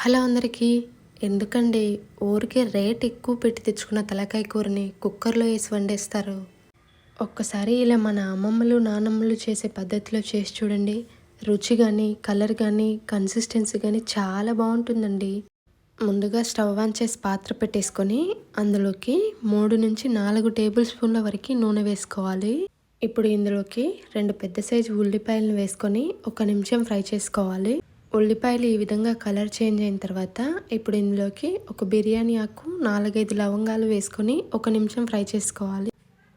Hello అందరికీ. ఎందుకండి ఊరికే రేట్ ఎక్కువ పెట్టి తెచ్చుకున్న తలకాయ కూరని కుక్కర్లో వేసి వండేస్తారు? ఒక్కసారి ఇలా మన అమ్మమ్మలు నానమ్మలు చేసే పద్ధతిలో చేసి చూడండి. రుచి కానీ కలర్ కానీ కన్సిస్టెన్సీ కానీ చాలా బాగుంటుందండి. ముందుగా స్టవ్ ఆన్ చేసి పాత్ర పెట్టేసుకొని అందులోకి 3 నుంచి 4 టేబుల్ స్పూన్ల వరకు నూనె వేసుకోవాలి. ఇప్పుడు ఇందులోకి 2 పెద్ద సైజు ఉల్లిపాయలను వేసుకొని 1 నిమిషం ఫ్రై చేసుకోవాలి. ఉల్లిపాయలు ఈ విధంగా కలర్ చేంజ్ అయిన తర్వాత ఇప్పుడు ఇందులోకి ఒక బిర్యానీ ఆకు 4-5 లవంగాలు వేసుకొని 1 నిమిషం ఫ్రై చేసుకోవాలి.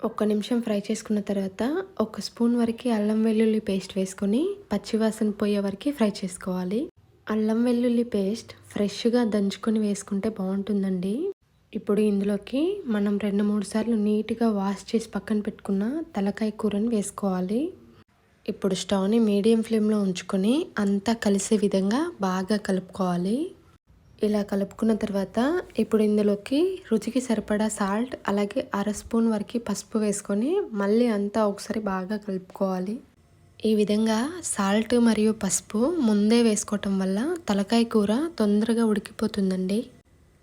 1 నిమిషం ఫ్రై చేసుకున్న తర్వాత 1 స్పూన్ వరకు అల్లం వెల్లుల్లి పేస్ట్ వేసుకొని పచ్చివాసన పోయే వరకు ఫ్రై చేసుకోవాలి. అల్లం వెల్లుల్లి పేస్ట్ ఫ్రెష్గా దంచుకొని వేసుకుంటే బాగుంటుందండి. ఇప్పుడు ఇందులోకి మనం 2-3 సార్లు నీట్గా వాష్ చేసి పక్కన పెట్టుకున్న తలకాయ కూరని వేసుకోవాలి. ఇప్పుడు స్టవ్ని మీడియం ఫ్లేమ్లో ఉంచుకొని అంతా కలిసే విధంగా బాగా కలుపుకోవాలి. ఇలా కలుపుకున్న తర్వాత ఇప్పుడు ఇందులోకి రుచికి సరిపడా సాల్ట్ అలాగే 1/2 స్పూన్ వరకు పసుపు వేసుకొని మళ్ళీ అంతా ఒకసారి బాగా కలుపుకోవాలి. ఈ విధంగా సాల్ట్ మరియు పసుపు ముందే వేసుకోవటం వల్ల తలకాయ కూర తొందరగా ఉడికిపోతుందండి.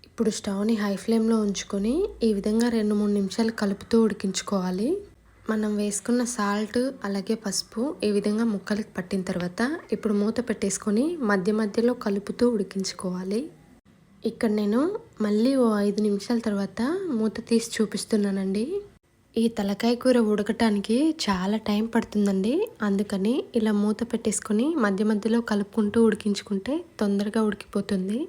ఇప్పుడు స్టవ్ని హై ఫ్లేమ్లో ఉంచుకొని ఈ విధంగా 2-3 నిమిషాలు కలుపుతూ ఉడికించుకోవాలి. మనం వేసుకున్న సాల్ట్ అలాగే పసుపు ఈ విధంగా ముక్కలకి పట్టిన తర్వాత ఇప్పుడు మూత పెట్టేసుకొని మధ్య మధ్యలో కలుపుతూ ఉడికించుకోవాలి. ఇక్కడ నేను మళ్ళీ 5 నిమిషాల తర్వాత మూత తీసి చూపిస్తున్నానండి. ఈ తలకాయ కూర ఉడకటానికి చాలా టైం పడుతుందండి. అందుకని ఇలా మూత పెట్టేసుకొని మధ్య మధ్యలో కలుపుకుంటూ ఉడికించుకుంటే తొందరగా ఉడికిపోతుంది.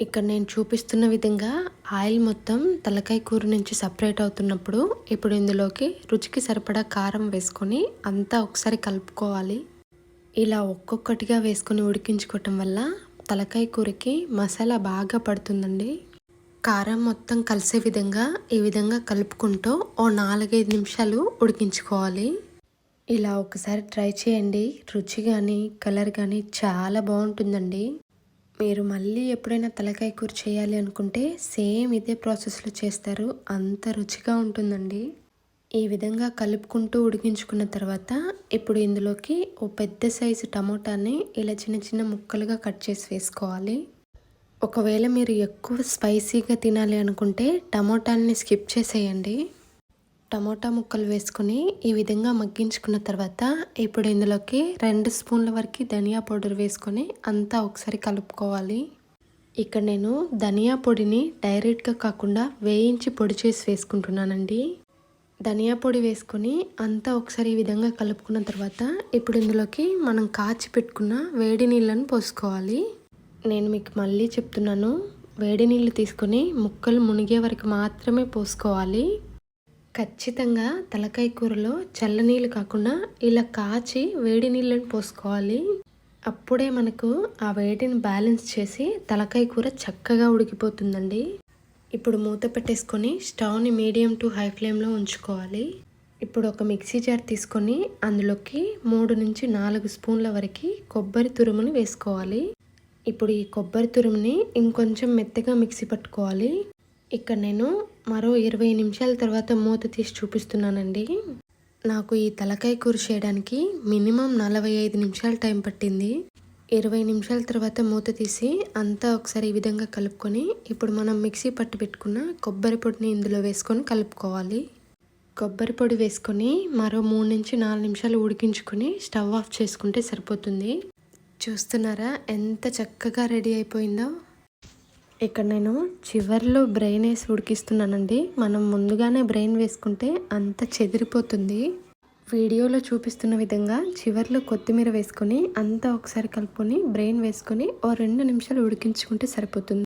ఇక్కడ నేను చూపిస్తున్న విధంగా ఆయిల్ మొత్తం తలకాయ కూర నుంచి సపరేట్ అవుతున్నప్పుడు ఇప్పుడు ఇందులోకి రుచికి సరిపడా కారం వేసుకొని అంతా ఒకసారి కలుపుకోవాలి. ఇలా ఒక్కొక్కటిగా వేసుకొని ఉడికించుకోవటం వల్ల తలకాయ కూరకి మసాలా బాగా పడుతుందండి. కారం మొత్తం కలిసే విధంగా ఈ విధంగా కలుపుకుంటూ 4-5 నిమిషాలు ఉడికించుకోవాలి. ఇలా ఒకసారి ట్రై చేయండి. రుచి కానీ కలర్ కానీ చాలా బాగుంటుందండి. మీరు మళ్ళీ ఎప్పుడైనా తలకాయ కూర చేయాలి అనుకుంటే సేమ్ ఇదే ప్రాసెస్లో చేస్తారు. అంత రుచిగా ఉంటుందండి. ఈ విధంగా కలుపుకుంటూ ఉడికించుకున్న తర్వాత ఇప్పుడు ఇందులోకి ఓ పెద్ద సైజు టమోటాని ఇలా చిన్న చిన్న ముక్కలుగా కట్ చేసి వేసుకోవాలి. ఒకవేళ మీరు ఎక్కువ స్పైసీగా తినాలి అనుకుంటే టమోటాని స్కిప్ చేసేయండి. టమోటా ముక్కలు వేసుకొని ఈ విధంగా మగ్గించుకున్న తర్వాత ఇప్పుడు ఇందులోకి 2 స్పూన్ల వరకు ధనియా పౌడర్ వేసుకొని అంతా ఒకసారి కలుపుకోవాలి. ఇక్కడ నేను ధనియా పొడిని డైరెక్ట్గా కాకుండా వేయించి పొడి చేసి వేసుకుంటున్నానండి. ధనియా పొడి వేసుకొని అంతా ఒకసారి ఈ విధంగా కలుపుకున్న తర్వాత ఇప్పుడు ఇందులోకి మనం కాచి పెట్టుకున్న వేడి నీళ్ళను పోసుకోవాలి. నేను మీకు మళ్ళీ చెప్తున్నాను, వేడి నీళ్ళు తీసుకొని ముక్కలు మునిగే వరకు మాత్రమే పోసుకోవాలి. ఖచ్చితంగా తలకాయ కూరలో చల్లనీళ్ళు కాకుండా ఇలా కాచి వేడి నీళ్ళని పోసుకోవాలి. అప్పుడే మనకు ఆ వేడిని బ్యాలెన్స్ చేసి తలకాయ కూర చక్కగా ఉడికిపోతుందండి. ఇప్పుడు మూత పెట్టేసుకొని స్టవ్ని మీడియం టు హై ఫ్లేమ్లో ఉంచుకోవాలి. ఇప్పుడు ఒక మిక్సీ జార్ తీసుకొని అందులోకి 3 నుంచి 4 స్పూన్ల వరకు కొబ్బరి తురుముని వేసుకోవాలి. ఇప్పుడు ఈ కొబ్బరి తురుముని ఇంకొంచెం మెత్తగా మిక్సీ పట్టుకోవాలి. ఇక్కడ నేను మరో 20 నిమిషాల తర్వాత మూత తీసి చూపిస్తున్నానండి. నాకు ఈ తలకాయ కూర చేయడానికి మినిమం 45 నిమిషాలు టైం పట్టింది. 20 నిమిషాల తర్వాత మూత తీసి అంతా ఒకసారి ఈ విధంగా కలుపుకొని ఇప్పుడు మనం మిక్సీ పట్టి పెట్టుకున్న కొబ్బరి పొడిని ఇందులో వేసుకొని కలుపుకోవాలి. కొబ్బరి పొడి వేసుకొని మరో 3 నుంచి 4 నిమిషాలు ఉడికించుకొని స్టవ్ ఆఫ్ చేసుకుంటే సరిపోతుంది. చూస్తున్నారా ఎంత చక్కగా రెడీ అయిపోయిందో. ఇక్కడ నేను చివర్లో బ్రెయిన్ వేసి ఉడికిస్తున్నానండి. మనం ముందుగానే బ్రెయిన్ వేసుకుంటే అంత చెదిరిపోతుంది. వీడియోలో చూపిస్తున్న విధంగా చివర్లో కొత్తిమీర వేసుకొని అంతా ఒకసారి కలుపుకొని బ్రెయిన్ వేసుకొని 2 నిమిషాలు ఉడికించుకుంటే సరిపోతుంది.